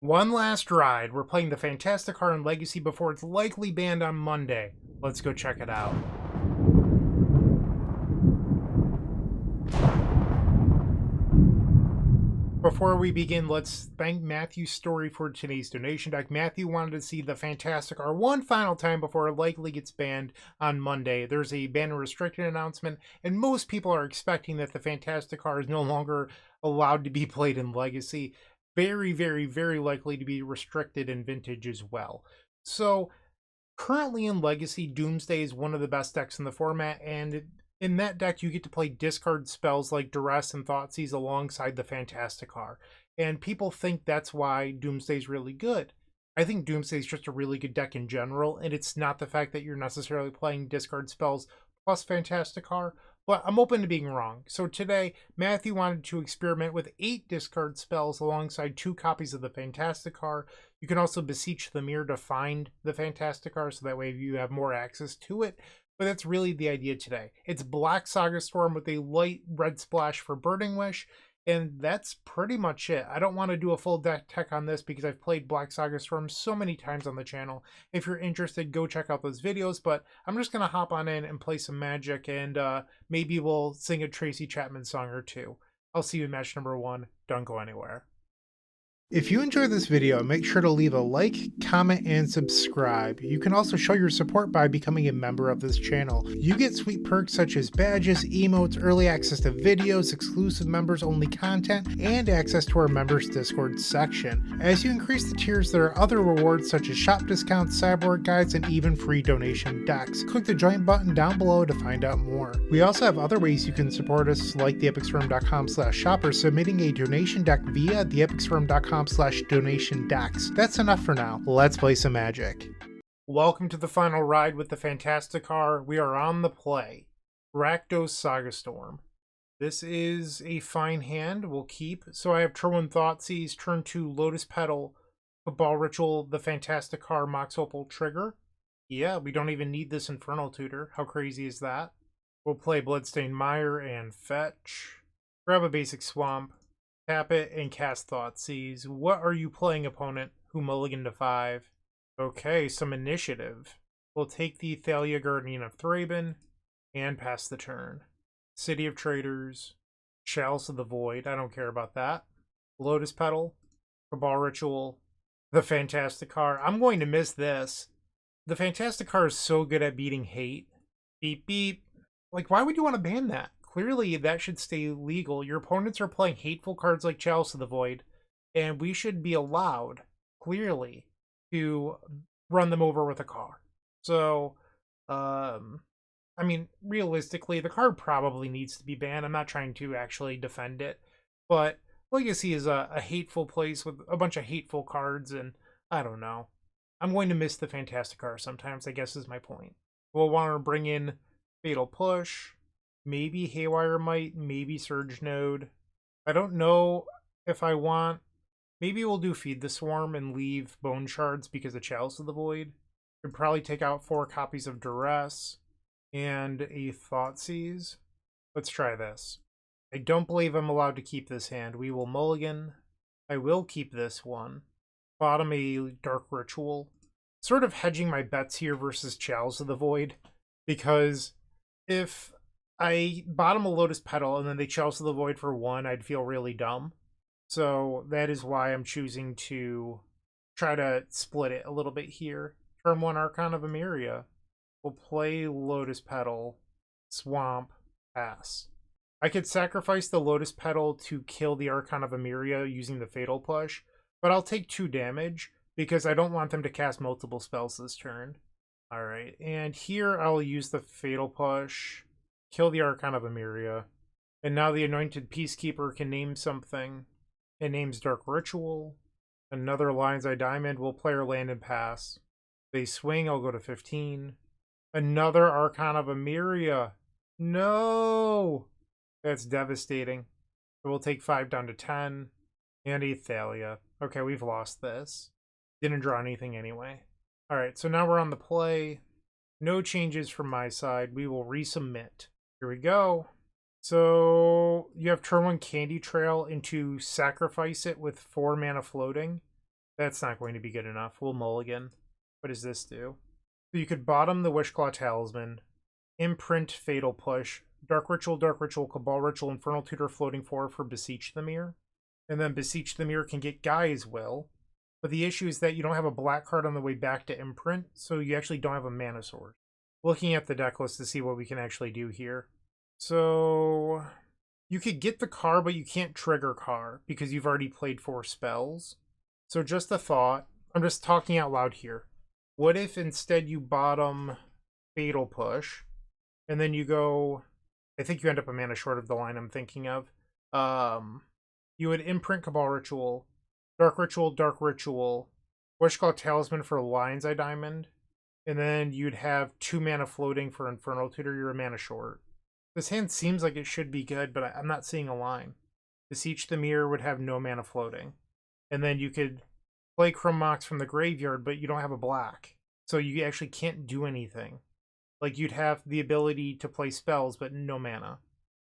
One last ride. We're playing the Fantasticar in Legacy before it's likely banned on Monday. Let's go check it out. Before we begin, let's thank Matthew's story for today's donation deck. Matthew wanted to see the Fantasticar one final time before it likely gets banned on Monday. There's a ban and restricted announcement, and most people are expecting that the Fantasticar is no longer allowed to be played in Legacy. Very, very, very likely to be restricted in Vintage as well. So, currently in Legacy, Doomsday is one of the best decks in the format, and in that deck you get to play discard spells like Duress and Thoughtseize alongside the Fantasticar. And people think that's why Doomsday is really good. I think Doomsday is just a really good deck in general, and it's not the fact that you're necessarily playing discard spells plus Fantasticar, but I'm open to being wrong. So today, Matthew wanted to experiment with 8 discard spells alongside 2 copies of the Fantasticar. You can also beseech the mirror to find the Fantasticar, so that way you have more access to it. But that's really the idea today. It's Black Saga Storm with a light red splash for Burning Wish, and that's pretty much it. I don't want to do a full deck tech on this because I've played Black Saga Storm so many times on the channel. If you're interested, go check out those videos, but I'm just going to hop on in and play some Magic, and maybe we'll sing a Tracy Chapman song or two. I'll see you in match number 1. Don't go anywhere. If you enjoyed this video, make sure to leave a like, comment, and subscribe. You can also show your support by becoming a member of this channel. You get sweet perks such as badges, emotes, early access to videos, exclusive members only content, and access to our members Discord section. As you increase the tiers, there are other rewards such as shop discounts, sideboard guides, and even free donation decks. Click the join button down below to find out more. We also have other ways you can support us, like theepicstorm.com/shop or submitting a donation deck via theepicstorm.com/donation decks. That's enough for now. Let's play some Magic. Welcome to the final ride with the Fantasticar. We are on the play. Rakdos Saga Storm. This is a fine hand. We'll keep. So I have turn 1 Thoughtseize, turn 2 Lotus Petal, Football Ritual, the Fantasticar, Mox Opal trigger. Yeah, we don't even need this Infernal Tutor. How crazy is that? We'll play Bloodstained Mire and fetch. Grab a basic Swamp. Tap it and cast Thoughtseize. What are you playing, opponent? Who mulliganed to 5? Okay, some initiative. We'll take the Thalia Guardian of Thraben and pass the turn. City of Traders. Chalice of the Void. I don't care about that. Lotus Petal. Cabal Ritual. The Fantasticar. I'm going to miss this. The Fantasticar is so good at beating hate. Beep beep. Like, why would you want to ban that? Clearly, that should stay legal. Your opponents are playing hateful cards like Chalice of the Void, and we should be allowed, clearly, to run them over with a car. So, I mean, realistically, the card probably needs to be banned. I'm not trying to actually defend it, but Legacy is a hateful place with a bunch of hateful cards, and I don't know. I'm going to miss the Fantasticar sometimes, I guess is my point. We'll want to bring in Fatal Push, maybe Haywire Might, maybe Surge Node. I don't know if I want... Maybe we'll do Feed the Swarm and leave Bone Shards because of Chalice of the Void. Could probably take out 4 copies of Duress and a Thoughtseize. Let's try this. I don't believe I'm allowed to keep this hand. We will mulligan. I will keep this one. Bottom a Dark Ritual. Sort of hedging my bets here versus Chalice of the Void, because if I bottom a Lotus Petal and then they Chalice of the Void for 1, I'd feel really dumb. So that is why I'm choosing to try to split it a little bit here. Turn 1 Archon of Emeria. We'll play Lotus Petal, Swamp, pass. I could sacrifice the Lotus Petal to kill the Archon of Emeria using the Fatal Push, but I'll take 2 damage because I don't want them to cast multiple spells this turn. Alright, and here I'll use the Fatal Push, kill the Archon of Emeria, and now the Anointed Peacekeeper can name something. It names Dark Ritual. Another Lion's Eye Diamond will player land and pass. They swing, I'll go to 15. Another Archon of Emeria. No! That's devastating. So we'll take 5 down to 10. And a Thalia. Okay, we've lost this. Didn't draw anything anyway. Alright, so now we're on the play. No changes from my side. We will resubmit. Here we go. So you have turn 1 Candy Trail into sacrifice it with 4 mana floating. That's not going to be good enough. We'll mulligan. What does this do? So you could bottom the Wishclaw Talisman, imprint Fatal Push, Dark Ritual, Cabal Ritual, Infernal Tutor, Floating 4 for Beseech the Mirror. And then Beseech the Mirror can get Gaia's Will. But the issue is that you don't have a black card on the way back to imprint, so you actually don't have a mana source. Looking at the deck list to see what we can actually do here. So you could get the card, but you can't trigger card because you've already played 4 spells. So just a thought. I'm just talking out loud here. What if instead you bottom Fatal Push, and then you go... I think you end up a mana short of the line I'm thinking of. You would imprint Cabal Ritual, Dark Ritual, Wishclaw Talisman for Lion's Eye Diamond, and then you'd have 2 mana floating for Infernal Tutor. You're a mana short. This hand seems like it should be good, but I'm not seeing a line. Beseech the Mirror would have no mana floating. And then you could play Chrome Mox from the graveyard, but you don't have a black. So you actually can't do anything. Like, you'd have the ability to play spells, but no mana.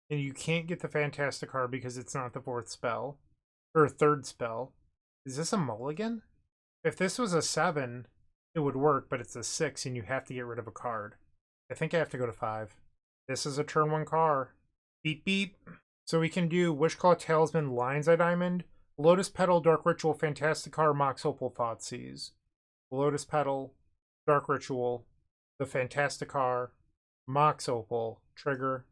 And you can't get the Fantasticar because it's not the 4th spell. Or 3rd spell. Is this a mulligan? If this was a 7, it would work, but it's a 6 and you have to get rid of a card. I think I have to go to 5. This is a turn 1 card. Beep beep. So we can do Wishclaw Talisman, Lion's Eye Diamond, Lotus Petal, Dark Ritual, Fantasticar, Mox Opal, Thoughtseize. Lotus Petal, Dark Ritual, the Fantasticar, Mox Opal, trigger.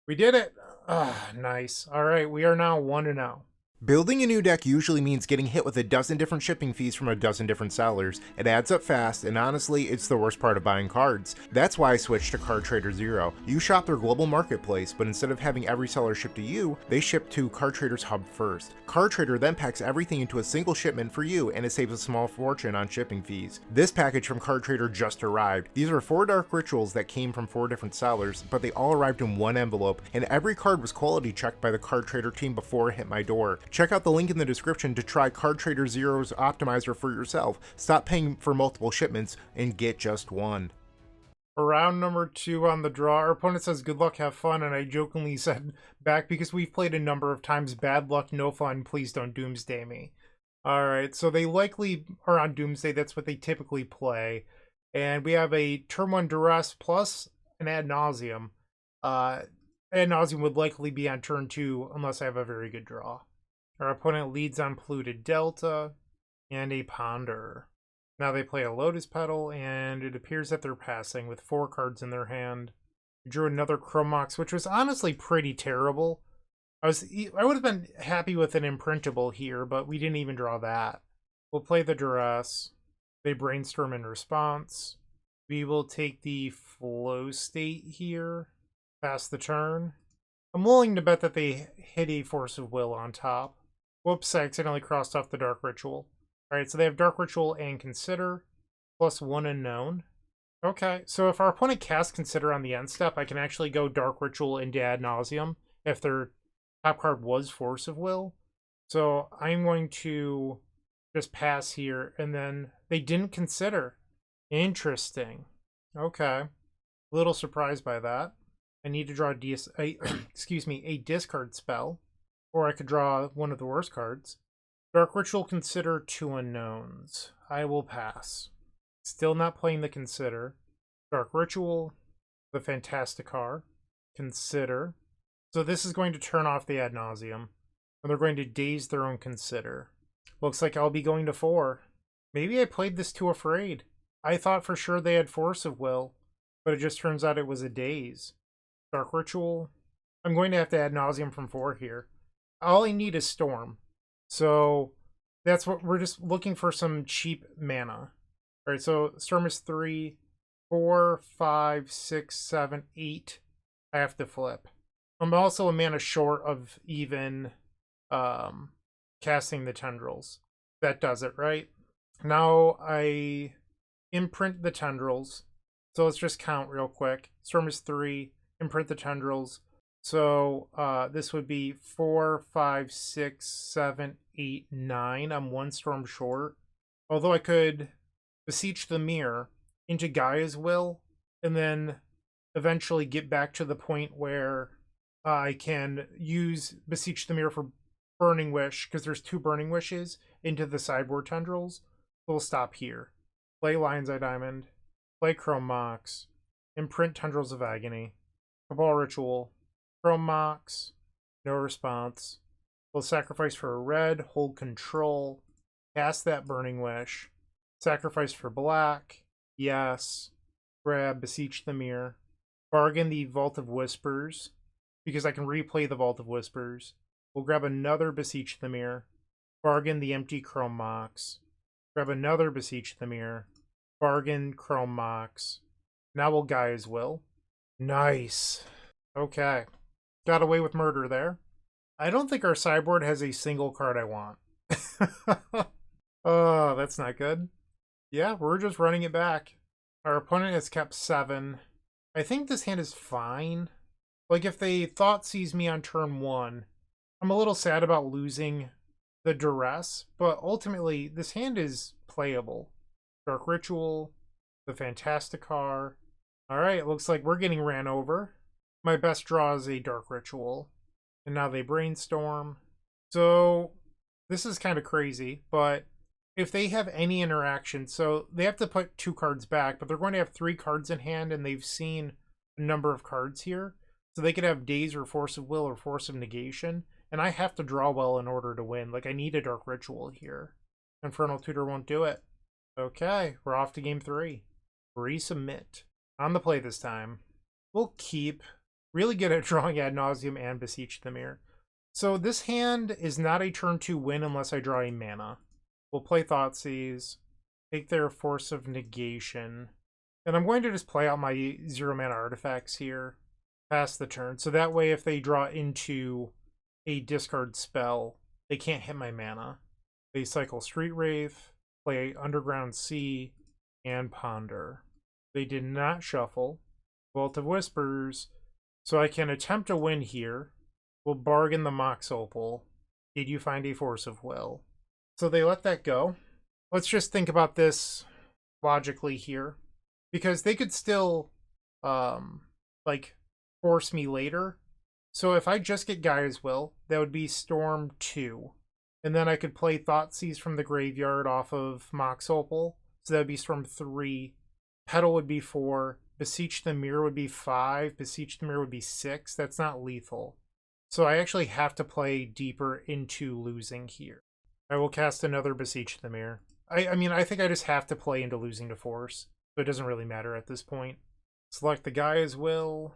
We did it! Ah, nice. Alright, we are now 1-0. Building a new deck usually means getting hit with a dozen different shipping fees from a dozen different sellers. It adds up fast, and honestly, it's the worst part of buying cards. That's why I switched to Card Trader Zero. You shop their global marketplace, but instead of having every seller ship to you, they ship to Card Trader's hub first. Card Trader then packs everything into a single shipment for you, and it saves a small fortune on shipping fees. This package from Card Trader just arrived. These are 4 Dark Rituals that came from 4 different sellers, but they all arrived in one envelope, and every card was quality checked by the Card Trader team before it hit my door. Check out the link in the description to try Card Trader Zero's optimizer for yourself. Stop paying for multiple shipments and get just one. Round number 2 on the draw. Our opponent says good luck, have fun, and I jokingly said back, because we've played a number of times, bad luck, no fun, please don't Doomsday me. Alright, so they likely are on Doomsday. That's what they typically play. And we have a turn 1 Duress plus an Ad Nauseam. Ad Nauseam would likely be on turn 2 unless I have a very good draw. Our opponent leads on Polluted Delta and a Ponder. Now they play a Lotus Petal, and it appears that they're passing with 4 cards in their hand. We drew another Chrome Mox, which was honestly pretty terrible. I would have been happy with an Imprintable here, but we didn't even draw that. We'll play the Duress. They brainstorm in response. We will take the Flow State here. Pass the turn. I'm willing to bet that they hit a Force of Will on top. Whoops, I accidentally crossed off the Dark Ritual. Alright, so they have Dark Ritual and Consider, plus 1 Unknown. Okay, so if our opponent casts Consider on the end step, I can actually go Dark Ritual into Ad Nauseam if their top card was Force of Will. So I'm going to just pass here, and then they didn't Consider. Interesting. Okay. A little surprised by that. I need to draw a discard spell. Or I could draw one of the worst cards. Dark Ritual, Consider, 2 Unknowns. I will pass. Still not playing the Consider. Dark Ritual, the Fantasticar, Consider. So this is going to turn off the Ad Nauseam. And they're going to daze their own Consider. Looks like I'll be going to 4. Maybe I played this too afraid. I thought for sure they had Force of Will, but it just turns out it was a daze. Dark Ritual. I'm going to have to Ad Nauseam from 4 here. All I need is Storm. So that's what we're just looking for, some cheap mana. All right, so Storm is 3, 4, 5, 6, 7, 8. I have to flip. I'm also a mana short of even casting the Tendrils. That does it, right? Now I imprint the Tendrils. So let's just count real quick. Storm is 3, imprint the Tendrils. So this would be 4, 5, 6, 7, 8, 9. I'm 1 Storm short. Although I could Beseech the Mirror into Gaia's Will, and then eventually get back to the point where I can use Beseech the Mirror for Burning Wish, because there's 2 Burning Wishes, into the sideboard tendrils. So we'll stop here. Play Lion's Eye Diamond. Play Chrome Mox. Imprint Tendrils of Agony. Cabal Ritual. Chrome Mox. No response. We'll sacrifice for a red. Hold control. Cast that Burning Wish. Sacrifice for black. Yes. Grab Beseech the Mirror. Bargain the Vault of Whispers, because I can replay the Vault of Whispers. We'll grab another Beseech the Mirror. Bargain the empty Chrome Mox. Grab another Beseech the Mirror. Bargain Chrome Mox. Now we'll Gaia's Will. Nice. Okay. Got away with murder there. I don't think our sideboard has a single card I want. Oh, that's not good. Yeah, we're just running it back. Our opponent has kept 7. I think this hand is fine. Like, if they Thoughtseize me on turn 1, I'm a little sad about losing the duress, but ultimately, this hand is playable. Dark Ritual, the Fantasticar. Alright, it looks like we're getting ran over. My best draw is a Dark Ritual. And now they Brainstorm. So, this is kind of crazy, but if they have any interaction, so they have to put 2 cards back, but they're going to have 3 cards in hand, and they've seen a number of cards here. So they could have Daze or Force of Will or Force of Negation, and I have to draw well in order to win. Like, I need a Dark Ritual here. Infernal Tutor won't do it. Okay, we're off to game 3. Resubmit. On the play this time. We'll keep. Really good at drawing Ad Nauseam and Beseech the Mirror. So this hand is not a turn 2 win unless I draw a mana. We'll play Thoughtseize, take their Force of Negation, and I'm going to just play out my 0 mana artifacts here, pass the turn. So that way if they draw into a discard spell, they can't hit my mana. They cycle Street Wraith, play Underground Sea, and Ponder. They did not shuffle. Vault of Whispers, so I can attempt a win here. We'll bargain the Mox Opal. Did you find a Force of Will? So they let that go. Let's just think about this logically here, because they could still like force me later. So if I just get Gaia's Will, that would be Storm 2. And then I could play Thoughtseize from the graveyard off of Mox Opal. So that would be Storm 3. Petal would be 4. Beseech the Mirror would be 5. Beseech the Mirror would be 6. That's not lethal. So I actually have to play deeper into losing here. I will cast another Beseech the Mirror. I mean, I think I just have to play into losing to Force. So it doesn't really matter at this point. Select the Gaia's Will.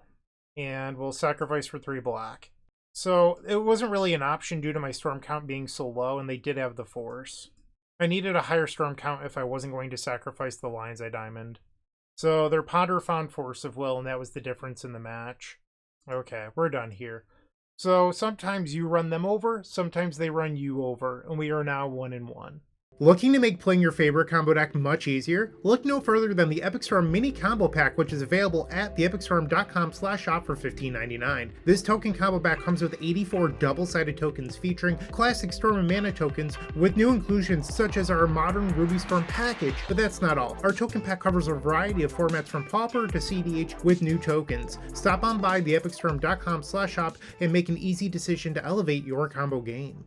And we'll sacrifice for 3 black. So it wasn't really an option due to my storm count being so low, and they did have the Force. I needed a higher storm count if I wasn't going to sacrifice the Lion's Eye Diamond. So their Ponder found Force of Will, and that was the difference in the match. Okay, we're done here. So sometimes you run them over, sometimes they run you over, and we are now 1-1. Looking to make playing your favorite combo deck much easier? Look no further than the Epic Storm Mini Combo Pack, which is available at theepicstorm.com/shop for $15.99. This token combo pack comes with 84 double-sided tokens featuring classic Storm and Mana tokens with new inclusions such as our modern Ruby Storm package, but that's not all. Our token pack covers a variety of formats from Pauper to CDH with new tokens. Stop on by theepicstorm.com/shop and make an easy decision to elevate your combo game.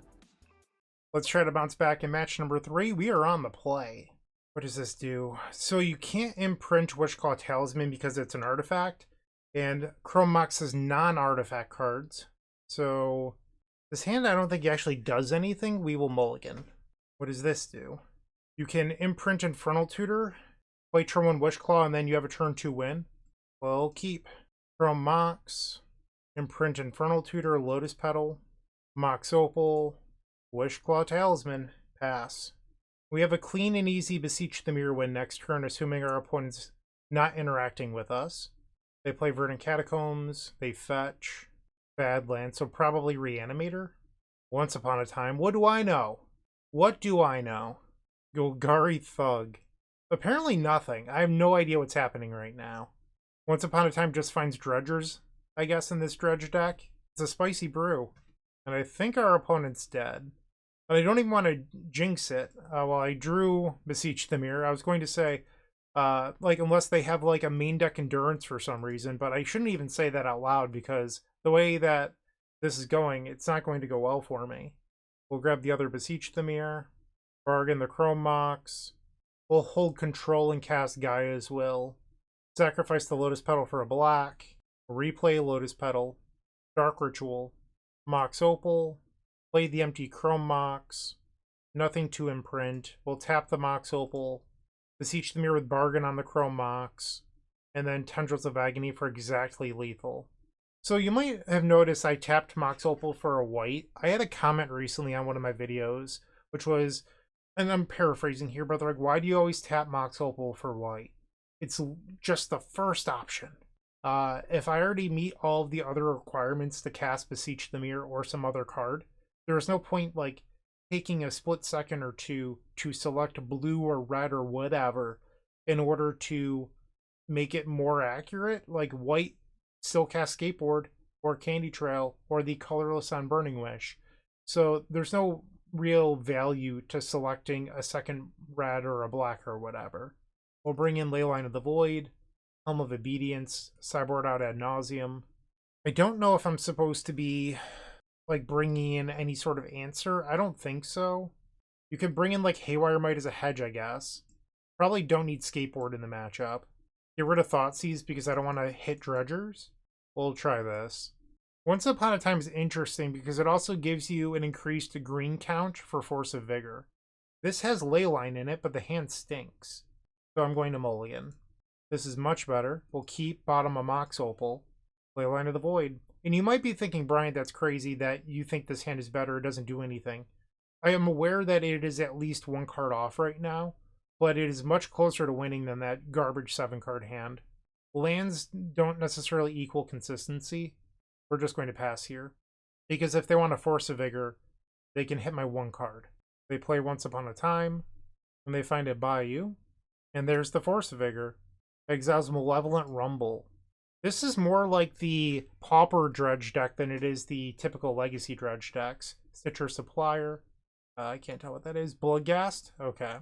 Let's try to bounce back in match number 3. We are on the play. What does this do? So you can't imprint Wishclaw Talisman because it's an artifact. And Chrome Mox has non-artifact cards. So this hand I don't think actually does anything. We will mulligan. What does this do? You can imprint Infernal Tutor, play turn 1 Wishclaw, and then you have a turn 2 win. Well, keep. Chrome Mox, imprint Infernal Tutor, Lotus Petal, Mox Opal, Wishclaw Talisman, pass. We have a clean and easy Beseech the Mirror win next turn, assuming our opponent's not interacting with us. They play Verdant Catacombs, they fetch, Badlands, so probably Reanimator. Once upon a time, what do I know? What do I know? Golgari Thug. Apparently nothing. I have no idea what's happening right now. Once upon a time just finds Dredgers, I guess, in this Dredge deck. It's a spicy brew. And I think our opponent's dead. But I don't even want to jinx it. Well, I drew Beseech the Mirror. I was going to say, like, unless they have, like, a main deck Endurance for some reason. But I shouldn't even say that out loud because the way that this is going, it's not going to go well for me. We'll grab the other Beseech the Mirror. Bargain the Chrome Mox. We'll hold control and cast Gaia's Will. Sacrifice the Lotus Petal for a black. Replay Lotus Petal. Dark Ritual. Mox Opal. Play the empty Chrome Mox. Nothing to imprint. We'll tap the Mox Opal. Beseech the Mirror with Bargain on the Chrome Mox. And then Tendrils of Agony for exactly lethal. So you might have noticed I tapped Mox Opal for a white. I had a comment recently on one of my videos, which was, and I'm paraphrasing here, but they're like, why do you always tap Mox Opal for white? It's just the first option. If I already meet all of the other requirements to cast Beseech the Mirror or some other card, there's no point like taking a split second or two to select blue or red or whatever in order to make it more accurate. Like white still cast Skateboard or Candy Trail or the colorless on Burning Wish. So there's no real value to selecting a second red or a black or whatever. We'll bring in Leyline of the Void, Helm of Obedience, sideboard out ad nauseum. I don't know if I'm supposed to be like bringing in any sort of answer. I don't think so. You can bring in like Haywire Might as a hedge, I guess. Probably don't need Skateboard in the matchup. Get rid of Thoughtseize because I don't want to hit Dredgers. We'll try this. Once Upon a Time is interesting because it also gives you an increased green count for Force of Vigor. This has Leyline in it, but the hand stinks. So I'm going to mulligan. This is much better. We'll keep bottom a Mox Opal. Leyline of the Void. And you might be thinking, Bryant, that's crazy that you think this hand is better. It doesn't do anything. I am aware that it is at least one card off right now, but it is much closer to winning than that garbage 7-card hand. Lands don't necessarily equal consistency. We're just going to pass here. Because if they want to Force a Vigor, they can hit my one card. They play Once Upon a Time, and they find a Bayou. And there's the Force of Vigor. Exiles Malevolent Rumble. This is more like the Pauper Dredge deck than it is the typical Legacy Dredge decks. Stitcher Supplier. I can't tell what that is. Bloodghast? Okay.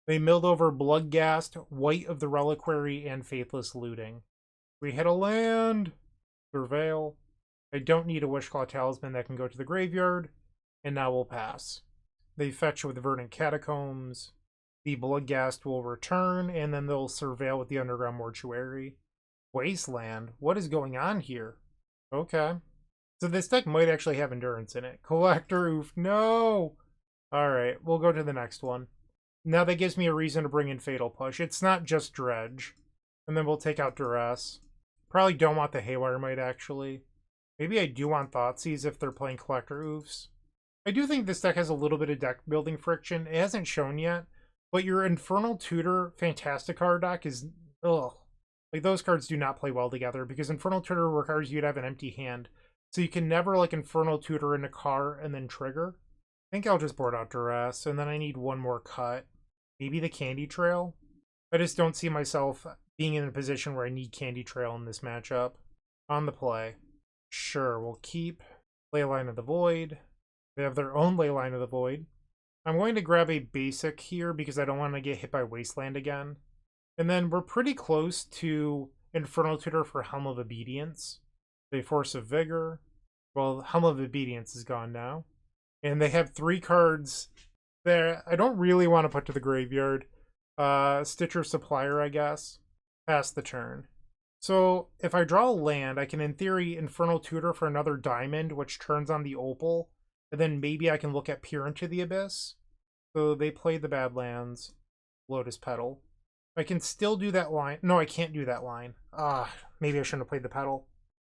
They milled over Bloodghast, White of the Reliquary, and Faithless Looting. We hit a land. Surveil. I don't need a Wishclaw Talisman that can go to the graveyard. And now we'll pass. They fetch with Verdant Catacombs. The Bloodghast will return, and then they'll surveil with the Underground Mortuary. Wasteland? What is going on here? Okay. So this deck might actually have Endurance in it. Collector, oof, no! Alright, we'll go to the next one. Now that gives me a reason to bring in Fatal Push. It's not just Dredge. And then we'll take out Duress. Probably don't want the Haywire Might, actually. Maybe I do want Thoughtseize if they're playing Collector Oofs. I do think this deck has a little bit of deck building friction. It hasn't shown yet, but your Infernal Tutor Fantasticar deck is... ugh. Like, those cards do not play well together, because Infernal Tutor requires you to have an empty hand. So you can never, like, Infernal Tutor in a car and then trigger. I think I'll just board out Duress, and then I need one more cut. Maybe the Candy Trail? I just don't see myself being in a position where I need Candy Trail in this matchup. On the play. Sure, we'll keep Leyline of the Void. They have their own Leyline of the Void. I'm going to grab a basic here because I don't want to get hit by Wasteland again. And then we're pretty close to Infernal Tutor for Helm of Obedience. They Force of Vigor. Well, Helm of Obedience is gone now. And they have 3 cards that I don't really want to put to the graveyard. Stitcher Supplier, I guess. Pass the turn. So if I draw a land, I can in theory Infernal Tutor for another diamond, which turns on the Opal. And then maybe I can look at Peer into the Abyss. So they play the Badlands. Lotus Petal. I can still do that line. No, I can't do that line. Maybe I shouldn't have played the Petal.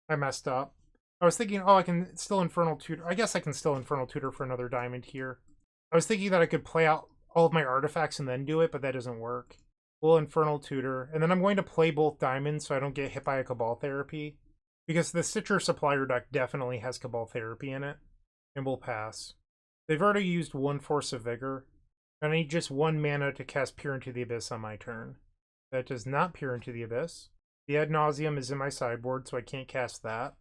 I messed up. I was thinking, oh, I can still Infernal Tutor. I guess I can still Infernal Tutor for another diamond here. I was thinking that I could play out all of my artifacts and then do it, but that doesn't work. We'll Infernal Tutor. And then I'm going to play both diamonds so I don't get hit by a Cabal Therapy. Because the Stitcher Supplier deck definitely has Cabal Therapy in it. And we'll pass. They've already used 1 Force of Vigor. And I need just 1 mana to cast Peer into the Abyss on my turn. That does not Peer into the Abyss. The Ad Nauseam is in my sideboard, so I can't cast that.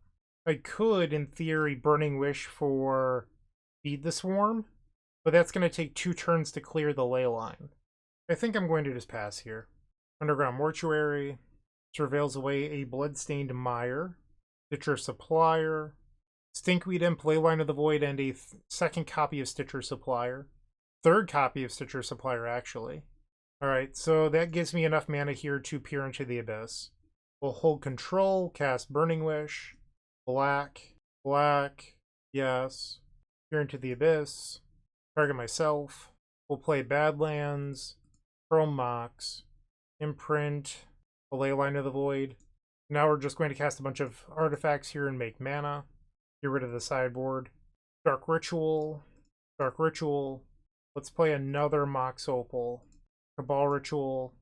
I could, in theory, Burning Wish for Feed the Swarm, but that's going to take 2 turns to clear the Leyline. I think I'm going to just pass here. Underground Mortuary. Surveils away a Bloodstained Mire. Stitcher Supplier. Stinkweed Imp, Leyline of the Void, and a second copy of Stitcher Supplier. Third copy of Stitcher Supplier, actually. Alright, so that gives me enough mana here to peer into the abyss. We'll hold control, cast Burning Wish, black, yes, peer into the abyss, target myself. We'll play Badlands, Chrome Mox, imprint, a Leyline of the Void. Now we're just going to cast a bunch of artifacts here and make mana. Get rid of the sideboard. Dark Ritual. Let's play another Mox Opal. Cabal Ritual.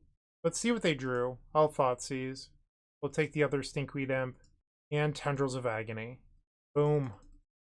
Let's see what they drew. I'll Thoughtseize. We'll take the other Stinkweed Imp and Tendrils of Agony. Boom.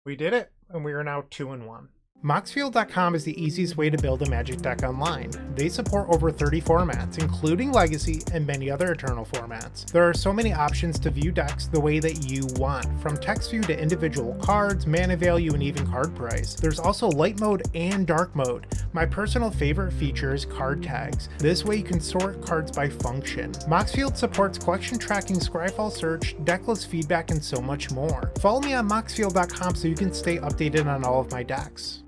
We did it, and we are now 2-1. Moxfield.com is the easiest way to build a Magic deck online. They support over 30 formats, including Legacy and many other Eternal formats. There are so many options to view decks the way that you want, from text view to individual cards, mana value, and even card price. There's also light mode and dark mode. My personal favorite feature is card tags. This way you can sort cards by function. Moxfield supports collection tracking, Scryfall search, decklist feedback, and so much more. Follow me on Moxfield.com so you can stay updated on all of my decks.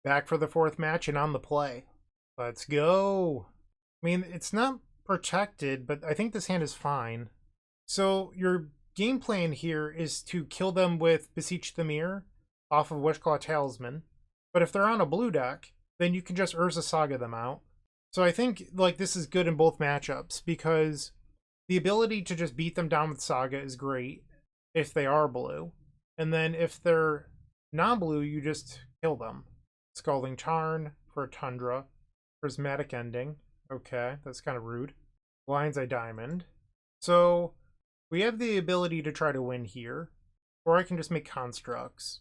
Back for the fourth match and on the play. Let's go. I mean, it's not protected, but I think this hand is fine. So your game plan here is to kill them with Beseech the Mirror off of Wishclaw Talisman. But if they're on a blue deck, then you can just Urza Saga them out. So I think like this is good in both matchups because the ability to just beat them down with Saga is great if they are blue. And then if they're non-blue, you just kill them. Scalding Tarn for a Tundra. Prismatic Ending. Okay, that's kind of rude. Blind's Eye Diamond. So we have the ability to try to win here. Or I can just make constructs.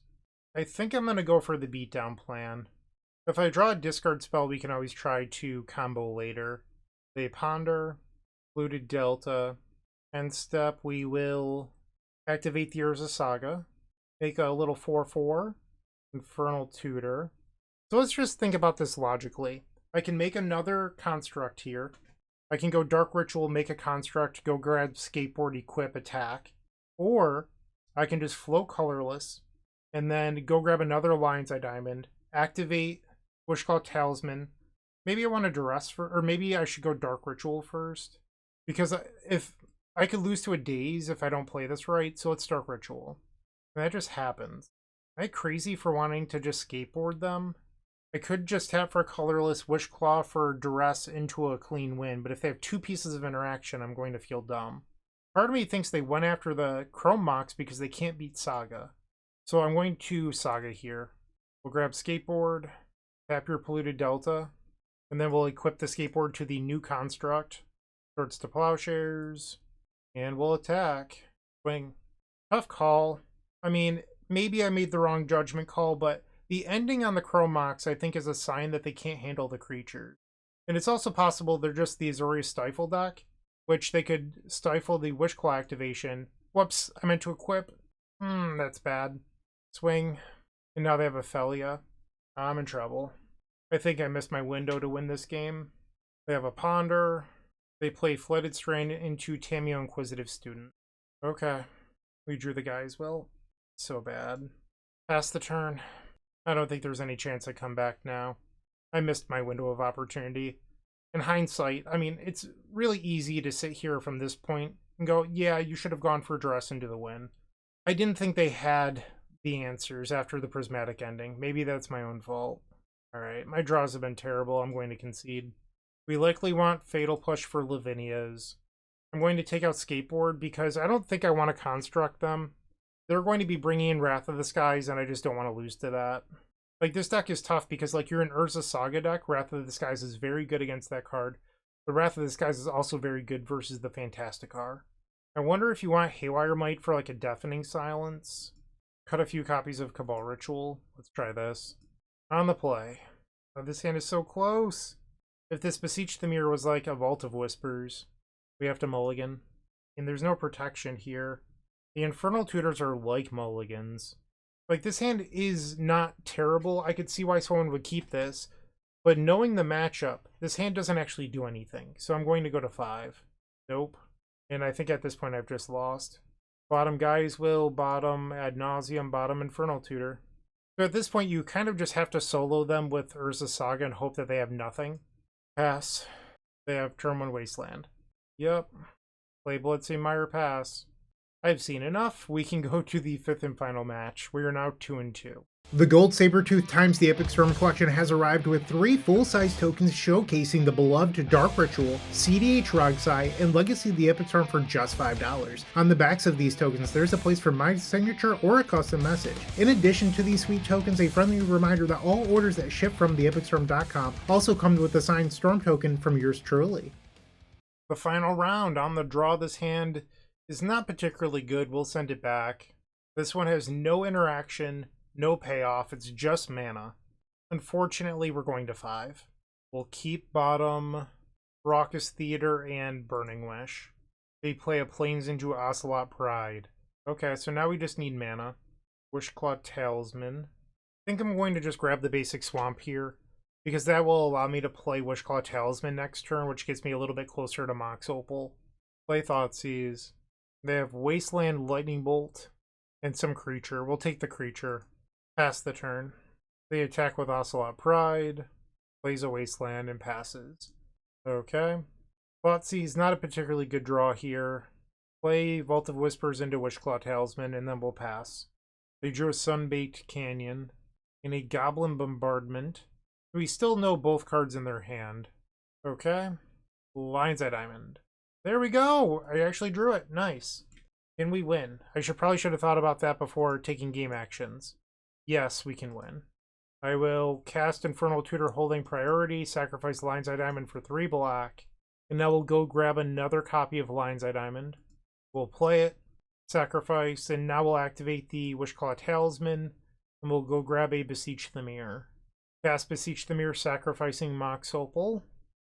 I think I'm going to go for the beatdown plan. If I draw a discard spell, we can always try to combo later. They Ponder. Polluted Delta. End step, we will activate the Urza Saga. Make a little 4/4. Infernal Tutor. So let's just think about this logically. I can make another construct here. I can go Dark Ritual, make a construct, go grab Skateboard, equip, attack. Or I can just flow colorless and then go grab another Lion's Eye Diamond, activate Wishclaw Talisman. Maybe I want to duress for, or maybe I should go Dark Ritual first. Because if I could lose to a Daze if I don't play this right, so let's Dark Ritual. And that just happens. Am I crazy for wanting to just skateboard them? I could just tap for a colorless, Wishclaw for duress into a clean win, but if they have two pieces of interaction, I'm going to feel dumb. Part of me thinks they went after the Chrome Mox because they can't beat Saga. So I'm going to Saga here. We'll grab Skateboard, tap your Polluted Delta, and then we'll equip the Skateboard to the new construct. Swords to Plowshares, and we'll attack. Swing. Tough call. I mean, maybe I made the wrong judgment call, but the ending on the Chrome Mox, I think, is a sign that they can't handle the creatures. And it's also possible they're just the Azorius Stifle deck, which they could stifle the Wishclaw activation. Whoops, I meant to equip. That's bad. Swing. And now they have Ophelia. I'm in trouble. I think I missed my window to win this game. They have a Ponder. They play Flooded Strain into Tamiyo Inquisitive Student. Okay. We drew the guy as well. So bad. Pass the turn. I don't think there's any chance I come back now. I missed my window of opportunity. In hindsight, I mean, it's really easy to sit here from this point and go, yeah, you should have gone for duress into the win. I didn't think they had the answers after the Prismatic Ending. Maybe that's my own fault. Alright, my draws have been terrible. I'm going to concede. We likely want Fatal Push for Lavinia's. I'm going to take out Skateboard because I don't think I want to construct them. They're going to be bringing in Wrath of the Skies, and I just don't want to lose to that. Like, this deck is tough because, like, you're an Urza Saga deck. Wrath of the Skies is very good against that card. But Wrath of the Skies is also very good versus the Fantasticar. I wonder if you want Haywire Might for, like, a Deafening Silence. Cut a few copies of Cabal Ritual. Let's try this. On the play. Oh, this hand is so close. If this Beseech the Mirror was like a Vault of Whispers, we have to mulligan. And there's no protection here. The Infernal Tutors are like mulligans. Like, this hand is not terrible. I could see why someone would keep this. But knowing the matchup, this hand doesn't actually do anything. So I'm going to go to 5. Nope. And I think at this point I've just lost. Bottom Guy's Will, bottom Ad Nauseam, bottom Infernal Tutor. So at this point, you kind of just have to solo them with Urza Saga and hope that they have nothing. Pass. They have Turn 1 Wasteland. Yep. Play Bloodstained Mire, pass. I've seen enough. We can go to the 5th and final match. We are now 2-2. The Gold Sabertooth times the Epic Storm collection has arrived with 3 full-size tokens showcasing the beloved Dark Ritual, CDH Rogsai, and Legacy of the Epic Storm for just $5. On the backs of these tokens, there's a place for my signature or a custom message. In addition to these sweet tokens, a friendly reminder that all orders that ship from theepicstorm.com also come with a signed Storm token from yours truly. The final round on the draw. This hand is not particularly good. We'll send it back. This one has no interaction, no payoff, it's just mana. Unfortunately, we're going to 5. We'll keep bottom Raucous Theater and Burning Wish. They play a Plains into Ocelot Pride. Okay, so now we just need mana. Wishclaw Talisman. I think I'm going to just grab the basic Swamp here, because that will allow me to play Wishclaw Talisman next turn, which gets me a little bit closer to Mox Opal. Play Thoughtseize. They have Wasteland, Lightning Bolt, and some creature. We'll take the creature. Pass the turn. They attack with Ocelot Pride, plays a Wasteland, and passes. Okay. Thoughtseize, not a particularly good draw here. Play Vault of Whispers into Wishclaw Talisman, and then we'll pass. They drew a Sunbaked Canyon and a Goblin Bombardment. We still know both cards in their hand. Okay. Lion's Eye Diamond. There we go! I actually drew it. Nice. Can we win? I probably should have thought about that before taking game actions. Yes, we can win. I will cast Infernal Tutor holding priority, sacrifice Lion's Eye Diamond for 3 black, and now we'll go grab another copy of Lion's Eye Diamond. We'll play it, sacrifice, and now we'll activate the Wishclaw Talisman, and we'll go grab a Beseech the Mirror. Cast Beseech the Mirror, sacrificing Mox Opal.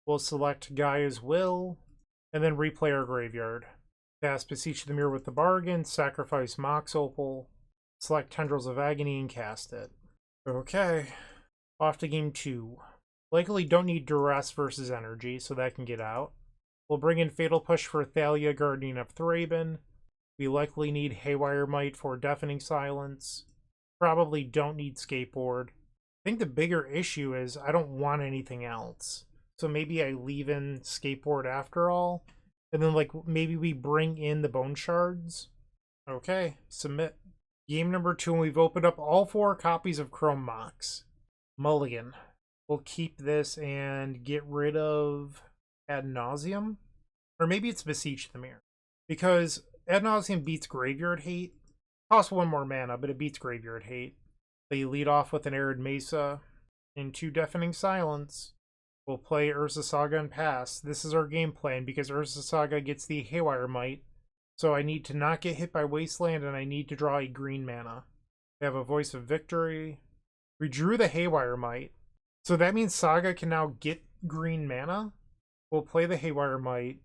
We'll select Gaia's Will, and then replay our graveyard. Cast Beseech the Mirror with the bargain, sacrifice Mox Opal, select Tendrils of Agony, and cast it. Okay, off to game 2. Likely don't need Duress versus Energy, so that can get out. We'll bring in Fatal Push for Thalia, Guardian of Thraben. We likely need Haywire Might for Deafening Silence. Probably don't need Skateboard. I think the bigger issue is I don't want anything else. So maybe I leave in Skateboard after all. And then like maybe we bring in the Bone Shards. Okay, submit. Game number 2, and we've opened up all 4 copies of Chrome Mox. Mulligan. We'll keep this and get rid of Ad Nauseam. Or maybe it's Beseech the Mirror. Because Ad Nauseam beats Graveyard Hate. Costs 1 more mana, but it beats Graveyard Hate. They lead off with an Arid Mesa into Deafening Silence. We'll play Urza Saga and pass. This is our game plan because Urza Saga gets the Haywire Might. So I need to not get hit by Wasteland, and I need to draw a green mana. They have a Voice of Victory. We drew the Haywire Might. So that means Saga can now get green mana. We'll play the Haywire Might.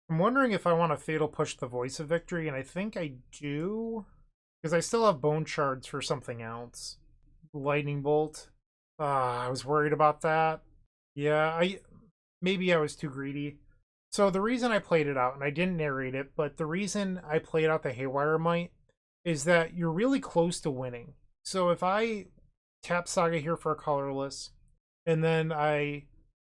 I'm wondering if I want to Fatal Push the Voice of Victory, and I think I do. Because I still have Bone Shards for something else. Lightning Bolt. I was worried about that. Yeah, maybe I was too greedy. So the reason I played it out, and I didn't narrate it, but the reason I played out the Haywire Might is that you're really close to winning. So if I tap Saga here for a colorless, and then I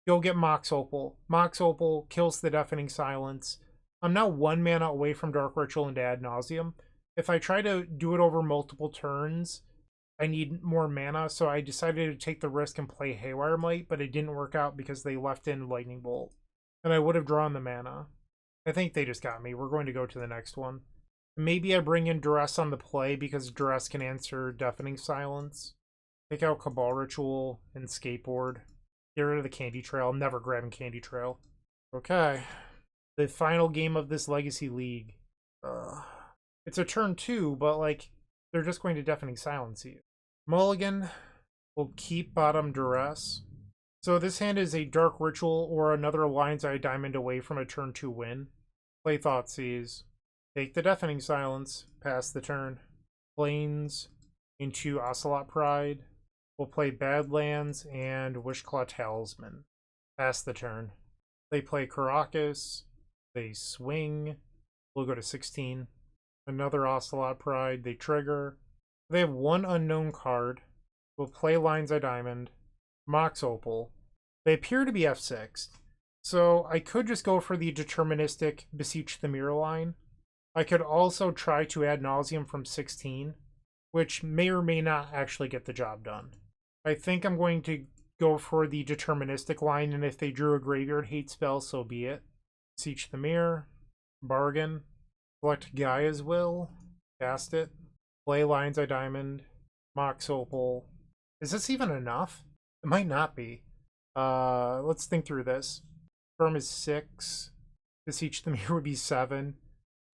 go get Mox Opal. Mox Opal kills the Deafening Silence. I'm now 1 mana away from Dark Ritual and Ad Nauseam. If I try to do it over multiple turns, I need more mana, so I decided to take the risk and play Haywire Might, but it didn't work out because they left in Lightning Bolt. And I would have drawn the mana. I think they just got me. We're going to go to the next one. Maybe I bring in Duress on the play because Duress can answer Deafening Silence. Take out Cabal Ritual and Skateboard. Get rid of the Candy Trail. I'm never grabbing Candy Trail. Okay. The final game of this Legacy League. It's a turn 2, but like, they're just going to Deafening Silence you. Mulligan will keep bottom Duress. So this hand is a Dark Ritual or another Lion's Eye Diamond away from a turn 2 win. Play Thoughtseize. Take the Deafening Silence. Pass the turn. Plains into Ocelot Pride. We'll play Badlands and Wishclaw Talisman. Pass the turn. They play Caracas. They swing. We'll go to 16. Another Ocelot Pride. They trigger. They have one unknown card. Will play Lion's Eye Diamond. Mox Opal. They appear to be F6. So I could just go for the deterministic Beseech the Mirror line. I could also try to Ad Nauseam from 16, which may or may not actually get the job done. I think I'm going to go for the deterministic line, and if they drew a graveyard hate spell, so be it. Beseech the Mirror. Bargain. Select Gaia's Will. Cast it. Play Lion's Eye Diamond. Mox Opal. Is this even enough? It might not be. Let's think through this. Firm is 6. Beseech the Mirror would be 7.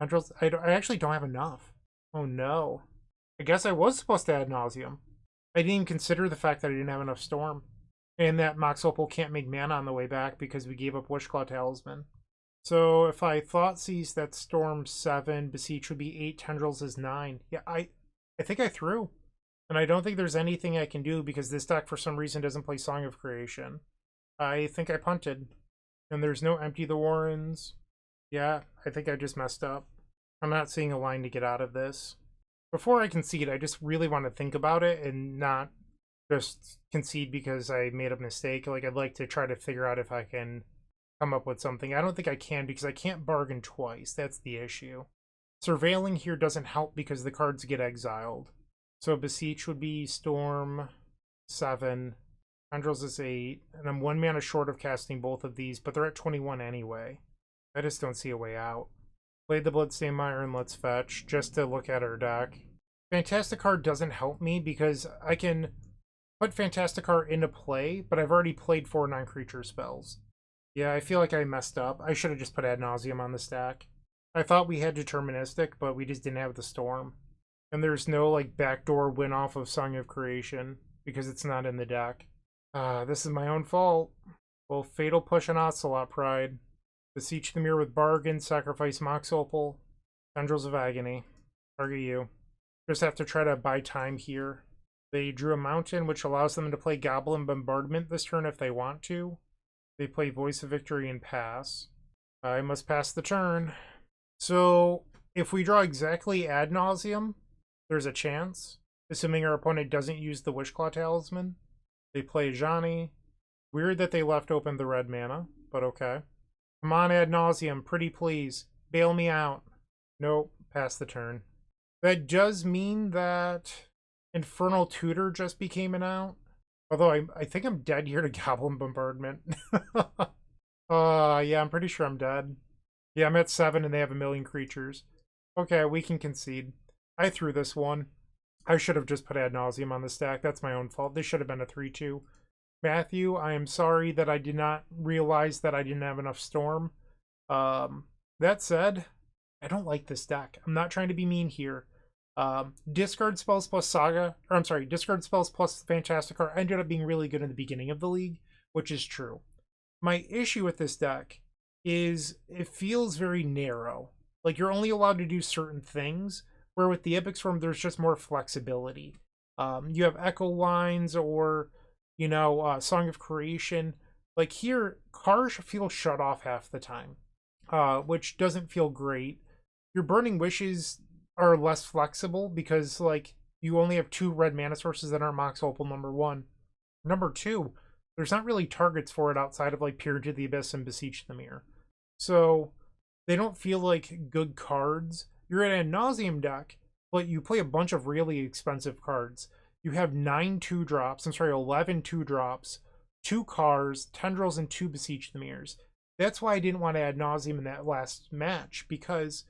I actually don't have enough. Oh no. I guess I was supposed to Ad Nauseam. I didn't even consider the fact that I didn't have enough Storm. And that Mox Opal can't make mana on the way back because we gave up Wishclaw Talisman. So if I Thoughtseize, that's Storm 7, Beseech would be 8, Tendrils is 9. Yeah, I think I threw. And I don't think there's anything I can do because this deck for some reason doesn't play Song of Creation. I think I punted. And there's no Empty the Warrens. Yeah, I think I just messed up. I'm not seeing a line to get out of this. Before I concede, I just really want to think about it and not just concede because I made a mistake. Like, I'd like to try to figure out if I can come up with something. I don't think I can because I can't bargain twice. That's the issue. Surveilling here doesn't help because the cards get exiled. So Beseech would be Storm 7. Tendrils is 8. And I'm 1 mana short of casting both of these, but they're at 21 anyway. I just don't see a way out. Play the Bloodstained Mire and let's fetch, just to look at our deck. Fantasticar doesn't help me because I can put Fantasticar into play, but I've already played 4 non-creature spells. Yeah, I feel like I messed up. I should have just put Ad Nauseam on the stack. I thought we had Deterministic, but we just didn't have the Storm. And there's no, like, backdoor win off of Song of Creation because it's not in the deck. This is my own fault. Well, Fatal Push and Ocelot Pride. Beseech the Mirror with Bargain, sacrifice Mox Opal, Tendrils of Agony. Target you. Just have to try to buy time here. They drew a Mountain, which allows them to play Goblin Bombardment this turn if they want to. They play Voice of Victory and pass. I must pass the turn. So, if we draw exactly Ad Nauseam, there's a chance, assuming our opponent doesn't use the Wishclaw Talisman. They play Ajani. Weird that they left open the red mana, but okay. Come on, Ad Nauseam, pretty please. Bail me out. Nope, pass the turn. That does mean that Infernal Tutor just became an out. Although I think I'm dead here to Goblin Bombardment. Yeah, I'm pretty sure I'm dead. Yeah, I'm at 7 and they have 1,000,000 creatures. Okay, we can concede. I threw this one. I should have just put Ad Nauseam on the stack. That's my own fault. This should have been a 3-2. Matthew, I am sorry that I did not realize that I didn't have enough Storm. That said, I don't like this deck. I'm not trying to be mean here. Discard spells plus Saga, or I'm sorry, discard spells plus Fantasticar ended up being really good in the beginning of the league, which is true. My issue with this deck is it feels very narrow. Like you're only allowed to do certain things, where with the Epic Storm, there's just more flexibility. You have Echo Lines or, you know, Song of Creation. Like here, cards feel shut off half the time, which doesn't feel great. Your Burning Wishes are less flexible because, like, you only have 2 red mana sources that aren't Mox Opal, number 1. Number 2, there's not really targets for it outside of, like, Peer into the Abyss and Beseech the Mirror. So, they don't feel like good cards. You're in a Nauseam deck, but you play a bunch of really expensive cards. You have 9 2-drops, 11 2-drops, 2 Cars, Tendrils, and 2 Beseech the Mirrors. That's why I didn't want to Ad Nauseam in that last match, because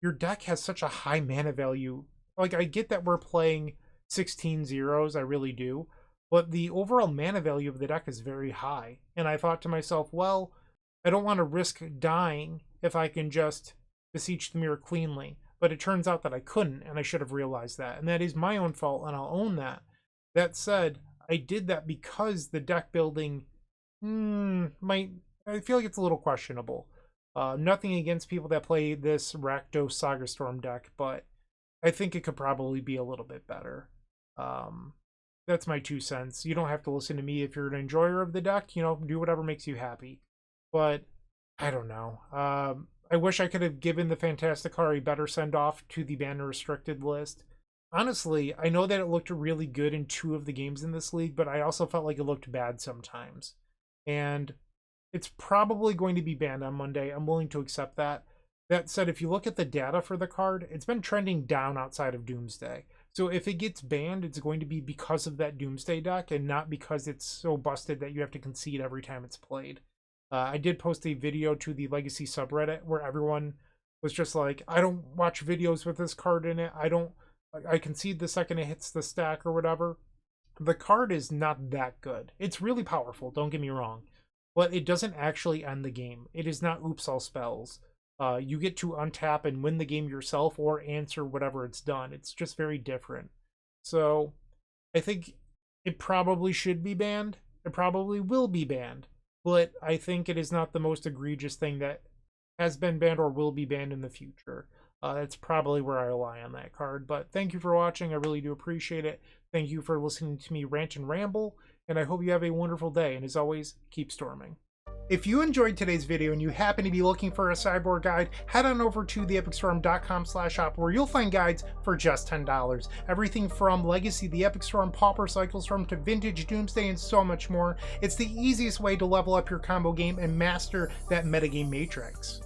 your deck has such a high mana value. Like, I get that we're playing 16 zeros, I really do, but the overall mana value of the deck is very high. And I thought to myself, well, I don't want to risk dying if I can just Beseech the Mirror cleanly. But it turns out that I couldn't, and I should have realized that. And that is my own fault, and I'll own that. That said, I did that because the deck building, I feel like it's a little questionable. Nothing against people that play this Rakdos Saga Storm deck, but I think it could probably be a little bit better. That's my 2 cents. You don't have to listen to me if you're an enjoyer of the deck. You know, do whatever makes you happy. But I don't know. I I wish I could have given the Fantasticar a better send-off to the banner restricted list. Honestly, I know that it looked really good in 2 of the games in this league, but I also felt like it looked bad sometimes. And it's probably going to be banned on Monday. I'm willing to accept that. That said, if you look at the data for the card, it's been trending down outside of Doomsday. So if it gets banned, it's going to be because of that Doomsday deck and not because it's so busted that you have to concede every time it's played. I did post a video to the Legacy subreddit where everyone was just like, I don't watch videos with this card in it. I concede the second it hits the stack or whatever. The card is not that good. It's really powerful, don't get me wrong. But it doesn't actually end the game. It is not oops all spells. You get to untap and win the game yourself or answer whatever it's done. It's just very different. So I think it probably should be banned. It probably will be banned. But I think it is not the most egregious thing that has been banned or will be banned in the future. That's probably where I rely on that card. But thank you for watching. I really do appreciate it. Thank you for listening to me rant and ramble. And I hope you have a wonderful day. And as always, keep storming. If you enjoyed today's video and you happen to be looking for a sideboard guide, head on over to theepicstorm.com/shop where you'll find guides for just $10. Everything from Legacy, the Epic Storm, Pauper Cycle Storm, to Vintage Doomsday, and so much more. It's the easiest way to level up your combo game and master that metagame matrix.